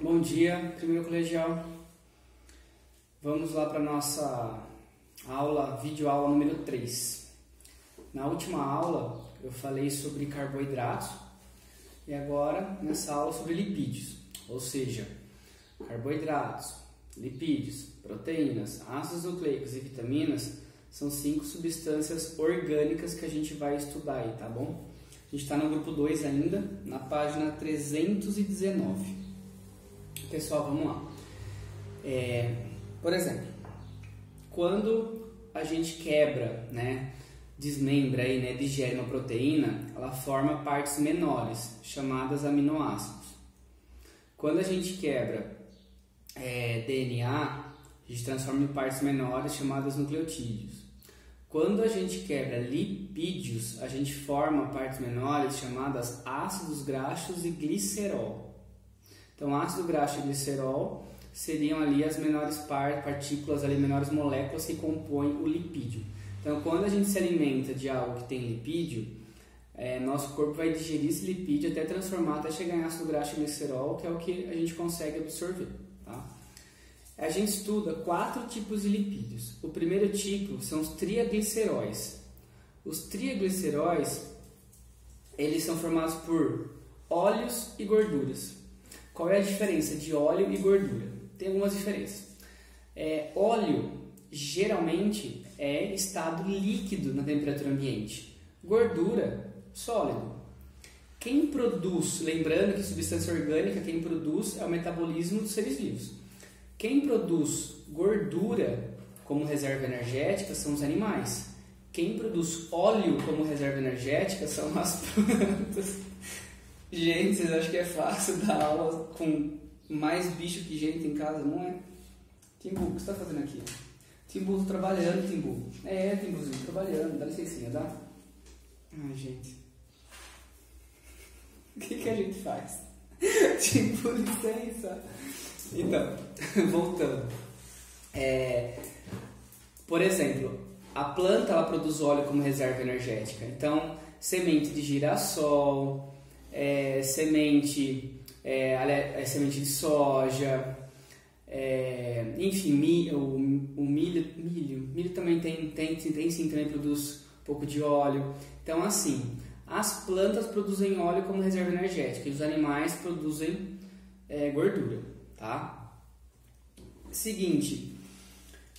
Bom dia, primeiro colegial. Vamos lá para a nossa aula, videoaula número 3. Na última aula eu falei sobre carboidratos e agora nessa aula sobre lipídios, ou seja, carboidratos, lipídios, proteínas, ácidos nucleicos e vitaminas são 5 substâncias orgânicas que a gente vai estudar aí, tá bom? A gente está no grupo 2 ainda, na página 319. Pessoal, vamos lá. Por exemplo, quando a gente quebra, desmembra aí, digere uma proteína, ela forma partes menores, chamadas aminoácidos. Quando a gente quebra DNA, a gente transforma em partes menores, chamadas nucleotídeos. Quando a gente quebra lipídios, a gente forma partes menores, chamadas ácidos graxos e glicerol. Então, ácido graxo e glicerol seriam ali as menores partículas, ali, menores moléculas que compõem o lipídio. Então, quando a gente se alimenta de algo que tem lipídio, nosso corpo vai digerir esse lipídio até transformar, até chegar em ácido graxo e glicerol, que é o que a gente consegue absorver. Tá? A gente estuda 4 tipos de lipídios. O primeiro tipo são os triagliceróis. Os triagliceróis, eles são formados por óleos e gorduras. Qual é a diferença de óleo e gordura? Tem algumas diferenças. Óleo geralmente é estado líquido na temperatura ambiente. Gordura, sólido. Quem produz, lembrando que substância orgânica, quem produz é o metabolismo dos seres vivos. Quem produz gordura como reserva energética são os animais. Quem produz óleo como reserva energética são as plantas. Gente, vocês acham que é fácil dar aula com mais bicho que gente em casa, não é? Timbu, o que você está fazendo aqui? Timbu, tô trabalhando, Timbu. Timbuzinho, trabalhando, dá licencinha, dá? Ai, gente. O que a gente faz? Timbu, licença. Então, voltando. Por exemplo, a planta ela produz óleo como reserva energética. Então, semente de girassol, semente de soja, enfim, o milho também também produz um pouco de óleo. Então, assim, as plantas produzem óleo como reserva energética e os animais produzem gordura, tá? Seguinte,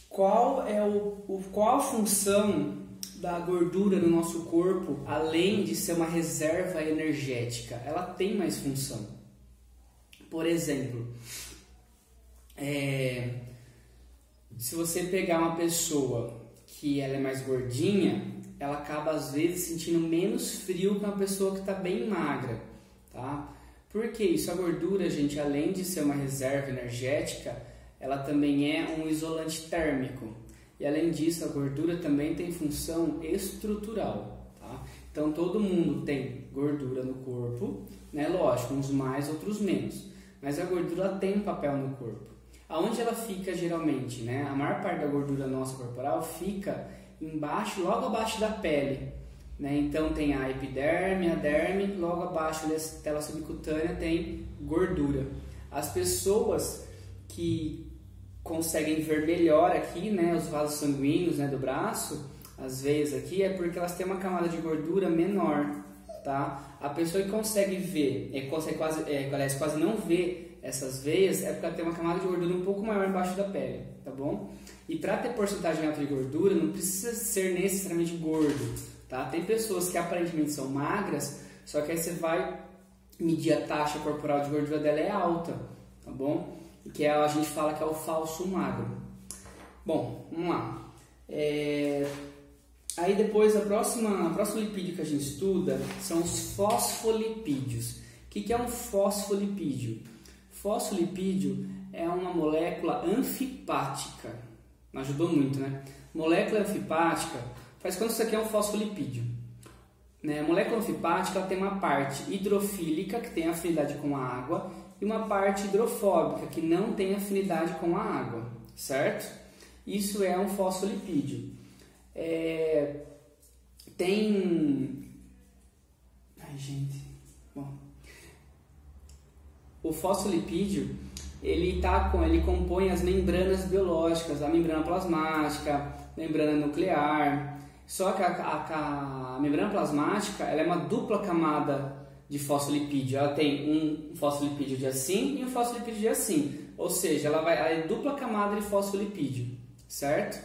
qual a função da gordura no nosso corpo, além de ser uma reserva energética? Ela tem mais função. Por exemplo, se você pegar uma pessoa que ela é mais gordinha, ela acaba às vezes sentindo menos frio que uma pessoa que está bem magra, tá? Por que isso? A gordura, gente, além de ser uma reserva energética, ela também é um isolante térmico. E além disso, a gordura também tem função estrutural, tá? Então, todo mundo tem gordura no corpo, Lógico, uns mais, outros menos. Mas a gordura tem um papel no corpo. Aonde ela fica geralmente, A maior parte da gordura nossa corporal fica embaixo, logo abaixo da pele, Então, tem a epiderme, a derme, logo abaixo da tela subcutânea tem gordura. As pessoas que conseguem ver melhor aqui, os vasos sanguíneos, do braço, as veias aqui, é porque elas têm uma camada de gordura menor, tá? A pessoa que consegue ver, quase não ver essas veias, é porque ela tem uma camada de gordura um pouco maior embaixo da pele, tá bom? E para ter porcentagem alta de gordura, não precisa ser necessariamente gordo, tá? Tem pessoas que aparentemente são magras, só que aí você vai medir a taxa corporal de gordura dela é alta, tá bom? Que a gente fala que é o falso magro. Bom, vamos lá. Aí depois, o próximo lipídio que a gente estuda são os fosfolipídios. O que é um fosfolipídio? Fosfolipídio é uma molécula anfipática. Me ajudou muito, Molécula anfipática, faz quanto isso aqui é um fosfolipídio. A molécula anfipática ela tem uma parte hidrofílica, que tem afinidade com a água, e uma parte hidrofóbica, que não tem afinidade com a água, certo? Isso é um fosfolipídio. O fosfolipídio ele compõe as membranas biológicas, a membrana plasmática, membrana nuclear. Só que a membrana plasmática, ela é uma dupla camada de fosfolipídio. Ela tem um fosfolipídio de assim e um fosfolipídio de assim. Ou seja, ela é dupla camada de fosfolipídio, certo?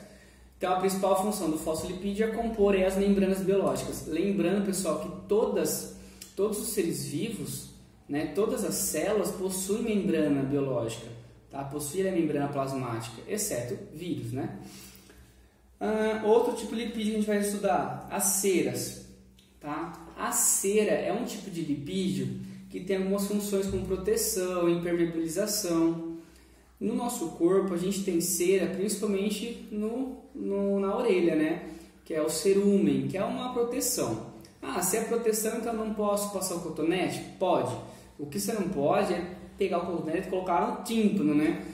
Então, a principal função do fosfolipídio é compor as membranas biológicas. Lembrando, pessoal, que todos os seres vivos, né, todas as células possuem membrana biológica, tá? Possuem a membrana plasmática, exceto vírus, né? Outro tipo de lipídio que a gente vai estudar, as ceras, tá? A cera é um tipo de lipídio que tem algumas funções como proteção, impermeabilização. No nosso corpo, a gente tem cera principalmente na orelha, né? Que é o cerumen, que é uma proteção. Se é proteção, então eu não posso passar o cotonete? Pode. O que você não pode é pegar o cotonete e colocar no tímpano, né?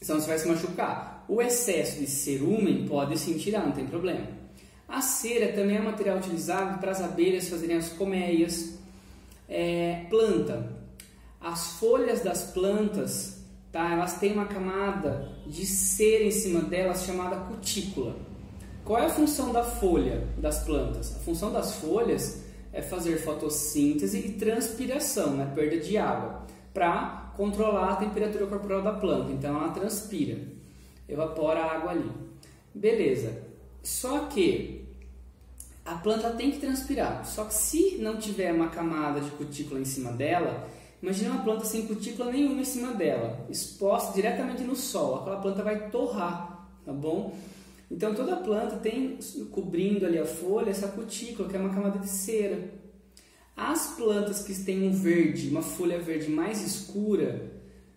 Senão você vai se machucar. O excesso de cerumen pode se tirar, não tem problema. A cera também é um material utilizado para as abelhas fazerem as colmeias. Planta. As folhas das plantas, tá? Elas têm uma camada de cera em cima delas chamada cutícula. Qual é a função da folha das plantas? A função das folhas é fazer fotossíntese e transpiração, né? Perda de água, para controlar a temperatura corporal da planta. Então ela transpira, evapora a água ali. Beleza. Só que a planta tem que transpirar. Só que se não tiver uma camada de cutícula em cima dela, imagina uma planta sem cutícula nenhuma em cima dela, exposta diretamente no sol. Aquela planta vai torrar, tá bom? Então toda planta tem cobrindo ali a folha essa cutícula, que é uma camada de cera. As plantas que têm uma folha verde mais escura,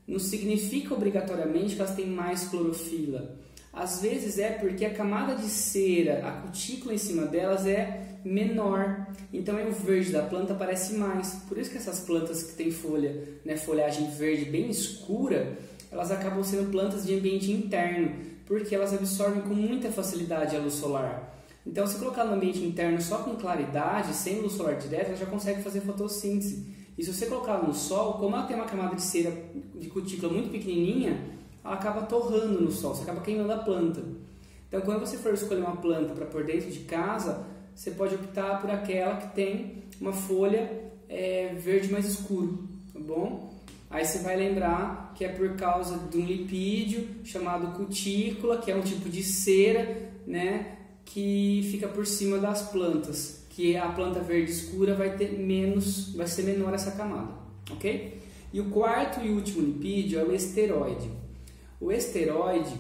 não significa obrigatoriamente que elas têm mais clorofila. Às vezes é porque a camada de cera, a cutícula em cima delas é menor. Então o verde da planta aparece mais. Por isso que essas plantas que têm folhagem verde bem escura, elas acabam sendo plantas de ambiente interno, porque elas absorvem com muita facilidade a luz solar. Então, se colocar no ambiente interno só com claridade, sem luz solar direta, ela já consegue fazer fotossíntese. E se você colocar no sol, como ela tem uma camada de cera de cutícula muito pequenininha, ela acaba torrando no sol, você acaba queimando a planta. Então, quando você for escolher uma planta para pôr dentro de casa, você pode optar por aquela que tem uma folha verde mais escuro, tá bom? Aí você vai lembrar que é por causa de um lipídio chamado cutícula, que é um tipo de cera, né, que fica por cima das plantas, que a planta verde escura vai ser menor essa camada, ok? E o quarto e último lipídio é o esteroide. O esteroide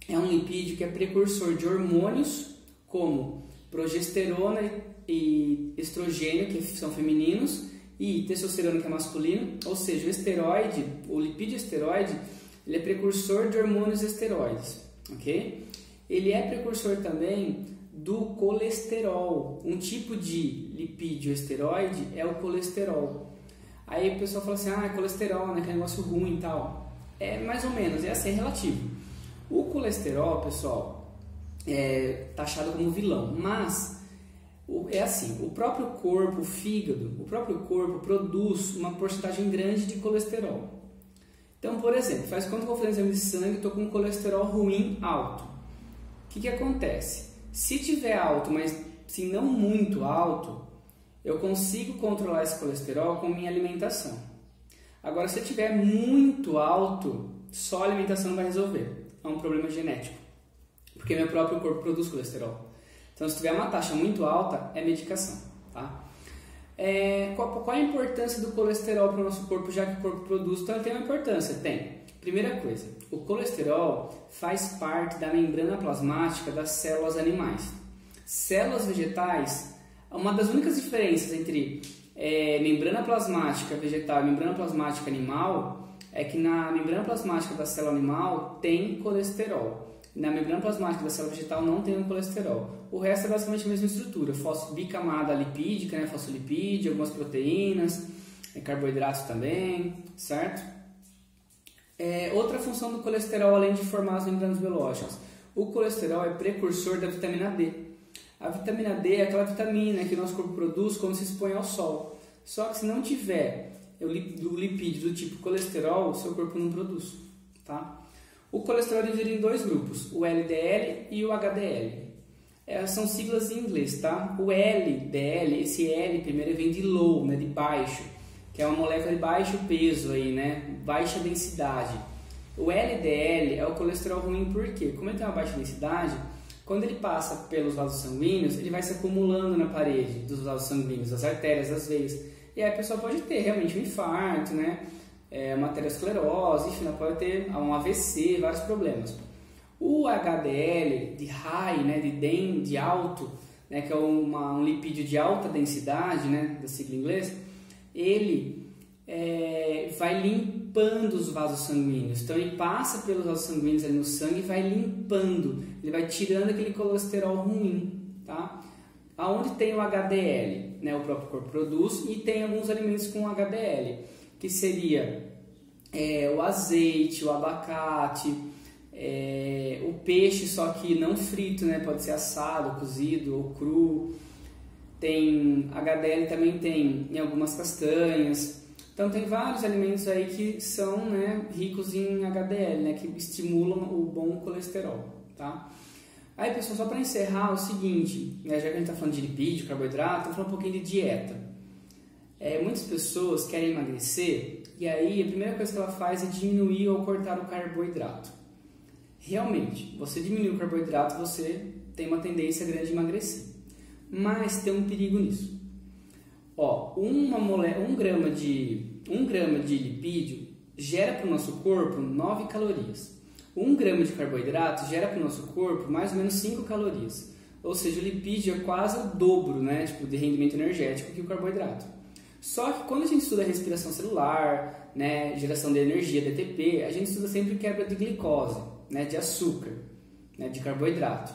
é um lipídio que é precursor de hormônios como progesterona e estrogênio, que são femininos, e testosterona, que é masculino. Ou seja, o lipídio esteroide, ele é precursor de hormônios esteroides, ok? Ele é precursor também do colesterol. Um tipo de lipídio esteroide é o colesterol. Aí o pessoal fala assim, é colesterol, né, que é negócio ruim e tal. É mais ou menos, é assim, é relativo. O colesterol, pessoal, é taxado como vilão, mas é assim, o próprio corpo, o fígado, o próprio corpo produz uma porcentagem grande de colesterol. Então, por exemplo, faz quando eu vou fazer exame de sangue e estou com um colesterol ruim alto. O que acontece? Se tiver alto, mas se não muito alto, eu consigo controlar esse colesterol com minha alimentação. Agora, se tiver muito alto, só a alimentação não vai resolver. É um problema genético, porque meu próprio corpo produz colesterol. Então, se tiver uma taxa muito alta, é medicação, tá? Qual a importância do colesterol para o nosso corpo, já que o corpo produz? Então, ele tem uma importância? Tem. Primeira coisa, o colesterol faz parte da membrana plasmática das células animais. Células vegetais, uma das únicas diferenças entre membrana plasmática vegetal e membrana plasmática animal é que na membrana plasmática da célula animal tem colesterol. Na membrana plasmática da célula vegetal não tem o colesterol. O resto é basicamente a mesma estrutura, bicamada lipídica, né, fosfolipídio, algumas proteínas, carboidratos também, certo? Outra função do colesterol, além de formar as membranas biológicas, o colesterol é precursor da vitamina D. A vitamina D é aquela vitamina que o nosso corpo produz quando se expõe ao sol. Só que se não tiver do lipídio do tipo colesterol, o seu corpo não produz, tá? O colesterol é dividido em dois grupos, o LDL e o HDL. São siglas em inglês, tá? O LDL, esse L primeiro vem de low, né, de baixo, que é uma molécula de baixo peso aí, né, baixa densidade. O LDL é o colesterol ruim, por quê? Como ele tem uma baixa densidade, quando ele passa pelos vasos sanguíneos, ele vai se acumulando na parede dos vasos sanguíneos, das artérias, das veias. E aí a pessoa pode ter realmente um infarto, né? Uma aterosclerose, enfim, ela pode ter um AVC, vários problemas. O HDL, de high, né, de alto, né, que é um lipídio de alta densidade, né, da sigla em inglês, ele vai limpando os vasos sanguíneos. Então ele passa pelos vasos sanguíneos ali no sangue e vai limpando, ele vai tirando aquele colesterol ruim, tá? Aonde tem o HDL, né, o próprio corpo produz, e tem alguns alimentos com HDL, que seria o azeite, o abacate, o peixe, só que não frito, né, pode ser assado, cozido ou cru. Tem HDL, também tem em algumas castanhas. Então tem vários alimentos aí que são, né, ricos em HDL, né, que estimulam o bom colesterol, tá? Aí, pessoal, só para encerrar o seguinte, né, já que a gente está falando de lipídio, carboidrato, vamos falar um pouquinho de dieta. Muitas pessoas querem emagrecer e aí a primeira coisa que ela faz é diminuir ou cortar o carboidrato. Realmente, você diminuir o carboidrato, você tem uma tendência grande de emagrecer. Mas tem um perigo nisso. Um grama de lipídio gera para o nosso corpo 9 calorias. 1 grama de carboidrato gera para o nosso corpo mais ou menos 5 calorias. Ou seja, o lipídio é quase o dobro, né, tipo, de rendimento energético que o carboidrato. Só que quando a gente estuda respiração celular, né, geração de energia, DTP, a gente estuda sempre quebra de glicose, né, de açúcar, né, de carboidrato.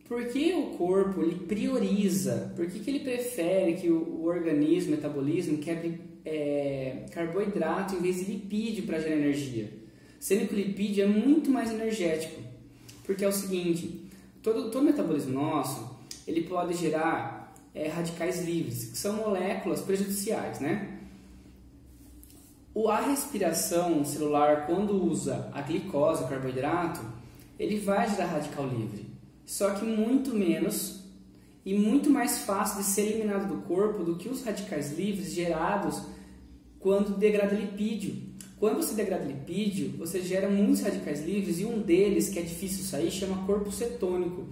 Por que o corpo ele prioriza? Por que ele prefere que o organismo, o metabolismo, quebre carboidrato em vez de lipídio para gerar energia? Sendo que o lipídio é muito mais energético. Porque é o seguinte, todo metabolismo nosso, ele pode gerar radicais livres, que são moléculas prejudiciais, né? A respiração celular, quando usa a glicose, o carboidrato, ele vai gerar radical livre. Só que muito menos e muito mais fácil de ser eliminado do corpo do que os radicais livres gerados quando degrada lipídio. Quando você degrada lipídio, você gera muitos radicais livres e um deles, que é difícil sair, chama corpo cetônico.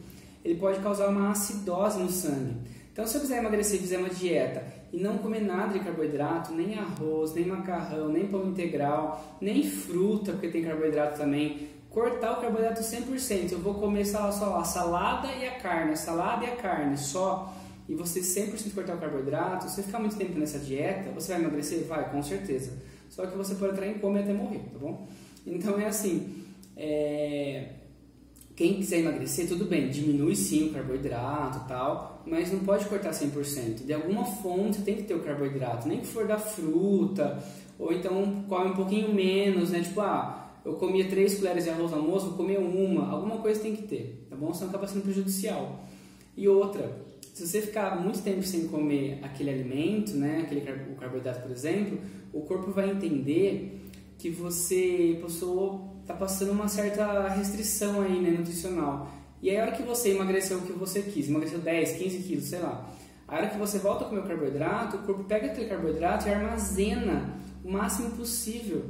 Ele pode causar uma acidose no sangue. Então, se eu quiser emagrecer e fizer uma dieta e não comer nada de carboidrato, nem arroz, nem macarrão, nem pão integral, nem fruta, porque tem carboidrato também, cortar o carboidrato 100%. Eu vou comer só a salada e a carne só, e você 100% cortar o carboidrato, você ficar muito tempo nessa dieta, você vai emagrecer? Vai, com certeza. Só que você pode entrar em coma e até morrer, tá bom? Então é assim, quem quiser emagrecer, tudo bem, diminui sim o carboidrato e tal, mas não pode cortar 100%. De alguma fonte tem que ter o carboidrato, nem que for da fruta, ou então come um pouquinho menos, né? Tipo, eu comia 3 colheres de arroz no almoço, vou comer uma, alguma coisa tem que ter, tá bom? Senão acaba sendo prejudicial. E outra, se você ficar muito tempo sem comer aquele alimento, né, o carboidrato, por exemplo, o corpo vai entender que você está passando uma certa restrição aí, né, nutricional. E aí, a hora que você emagreceu o que você quis, emagreceu 10, 15 quilos, sei lá, a hora que você volta a comer o carboidrato, o corpo pega aquele carboidrato e armazena o máximo possível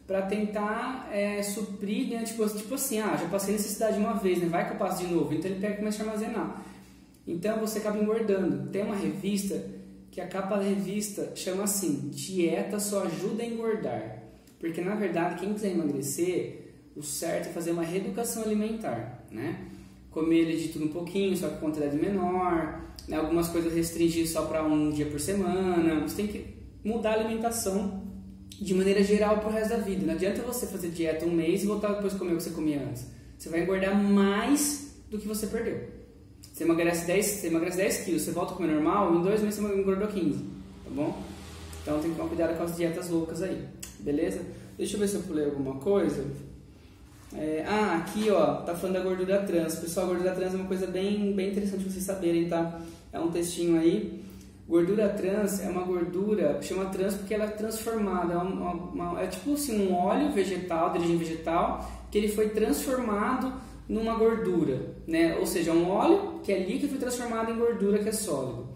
para tentar suprir, né, tipo assim, já passei necessidade uma vez, né, vai que eu passo de novo, então ele pega e começa a armazenar. Então você acaba engordando. Tem uma revista que a capa da revista chama assim, dieta só ajuda a engordar. Porque na verdade quem quiser emagrecer, o certo é fazer uma reeducação alimentar, né? Comer de tudo um pouquinho, só que quantidade menor, né? Algumas coisas restringir só para um dia por semana. Você tem que mudar a alimentação de maneira geral para o resto da vida. Não adianta você fazer dieta um mês e voltar depois a comer o que você comia antes. Você vai engordar mais do que você perdeu. Você emagrece 10 quilos, você volta a comer normal, em 2 meses você engordou 15, tá bom? Então tem que tomar cuidado com as dietas loucas aí, beleza? Deixa eu ver se eu pulei alguma coisa. Aqui ó, tá falando da gordura trans. Pessoal, a gordura trans é uma coisa bem interessante vocês saberem, tá? É um textinho aí. Gordura trans é uma gordura, chama trans porque ela é transformada, é tipo assim, um óleo vegetal, de origem vegetal, que ele foi transformado numa gordura, né? Ou seja, um óleo que é líquido foi transformado em gordura que é sólido.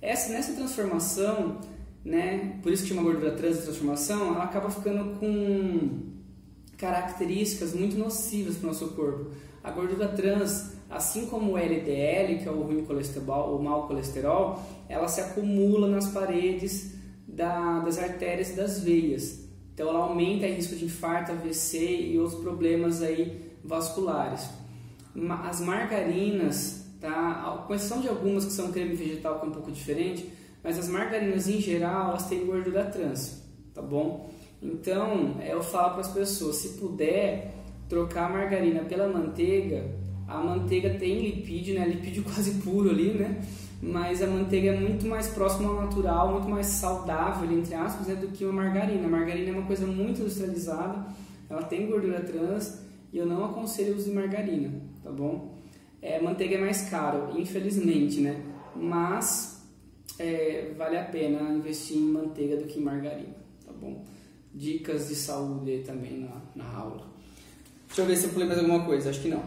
Nessa transformação, né, por isso que chama gordura trans de transformação, ela acaba ficando com características muito nocivas para o nosso corpo. A gordura trans, assim como o LDL, que é o ruim colesterol, o mau colesterol, ela se acumula nas paredes das artérias e das veias. Então ela aumenta o risco de infarto, AVC e outros problemas aí vasculares. As margarinas, tá? Com exceção de algumas que são creme vegetal, que é um pouco diferente, mas as margarinas em geral, elas têm gordura trans, tá bom? Então, eu falo para as pessoas, se puder trocar a margarina pela manteiga, a manteiga tem lipídio, né? Lipídio quase puro ali, né? Mas a manteiga é muito mais próxima ao natural, muito mais saudável, entre aspas, né, do que a margarina. A margarina é uma coisa muito industrializada, ela tem gordura trans e eu não aconselho o uso de margarina, tá bom? Manteiga é mais caro, infelizmente, né? Mas vale a pena investir em manteiga do que em margarina, tá bom? Dicas de saúde também na aula. Deixa eu ver se eu pulei mais alguma coisa, acho que não.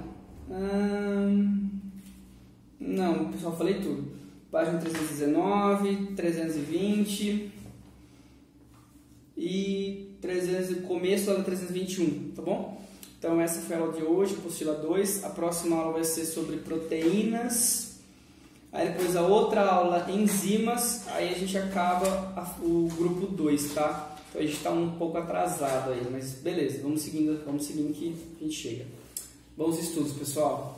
Não, pessoal, falei tudo. Página 319, 320 e começo da 321, tá bom? Então essa foi a aula de hoje, apostila 2. A próxima aula vai ser sobre proteínas. Aí depois a outra aula, enzimas. Aí a gente acaba o grupo 2, tá? Então a gente está um pouco atrasado aí, mas beleza, vamos seguindo que a gente chega. Bons estudos, pessoal!